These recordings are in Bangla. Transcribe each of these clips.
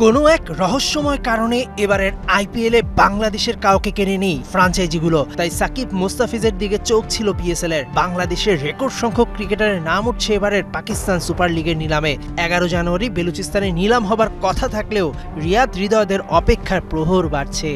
কোনো এক রহস্যময় কারণে এবারের আইপিএলে বাংলাদেশের কাউকে কেনে নেই ফ্রাঞ্চাইজিগুলো, তাই সাকিব মুস্তাফিজের দিকে চোখ ছিল পিএসএল এর। বাংলাদেশের রেকর্ড সংখ্যক ক্রিকেটারের নাম উঠছে এবারের পাকিস্তান সুপার লিগের নিলামে। 11 জানুয়ারি বেলুচিস্তানে নিলাম হবার কথা থাকলেও রিয়াদ হৃদয়দের অপেক্ষার প্রহর বাড়ছে।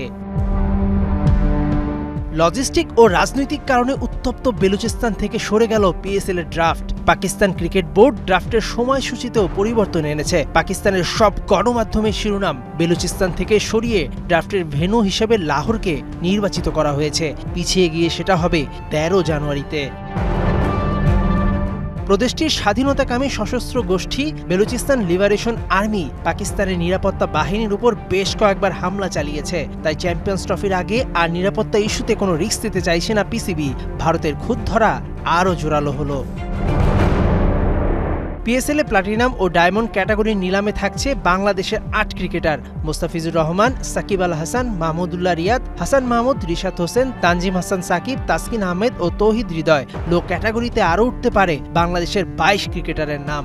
লজিস্টিক ও রাজনৈতিক কারণে উত্তপ্ত বেলুচিস্তান থেকে সরে গেল পিএসএল এর ড্রাফট। পাকিস্তান ক্রিকেট বোর্ড ড্রাফটের সময়সূচিতেও পরিবর্তন এনেছে। পাকিস্তানের সব গণমাধ্যমের শিরোনাম বেলুচিস্তান থেকে সরিয়ে ড্রাফটের ভেন্যু হিসেবে লাহোরকে নির্বাচিত করা হয়েছে। পিছিয়ে গিয়ে সেটা হবে 13 জানুয়ারিতে। প্রদেশটির স্বাধীনতাকামী সশস্ত্র গোষ্ঠী বেলুচিস্তান লিবারেশন আর্মি পাকিস্তানের নিরাপত্তা বাহিনীর উপর বেশ কয়েকবার হামলা চালিয়েছে। তাই চ্যাম্পিয়ন্স ট্রফির আগে আর নিরাপত্তা ইস্যুতে কোনো রিস্ক দিতে চাইছে না পিসিবি। ভারতের খুদ ধরা আরও জোরালো হলো। পিএসএল এ প্লাটিনাম ও ডায়মন্ড ক্যাটাগরির নিলামে থাকছে বাংলাদেশের 8 ক্রিকেটার: মোস্তাফিজুর রহমান, সাকিব আল হাসান, মাহমুদুল্লাহ রিয়াদ, হাসান মাহমুদ, রিশাদ হোসেন, তানজিম হাসান সাকিব, তাসকিন আহমেদ ও তৌহিদ হৃদয়। লো ক্যাটাগরিতে আরও উঠতে পারে বাংলাদেশের 22 ক্রিকেটারের নাম।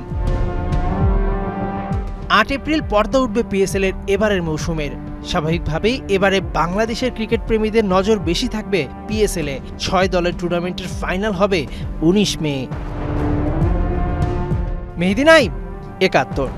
8 এপ্রিল পর্দা উঠবে পিএসএল এর এবারের মৌসুমের। স্বাভাবিকভাবেই এবারে বাংলাদেশের ক্রিকেট প্রেমীদের নজর বেশি থাকবে পিএসএল এ। 6 দলের টুর্নামেন্টের ফাইনাল হবে 19 মে। মেহেদী নাইম, 71।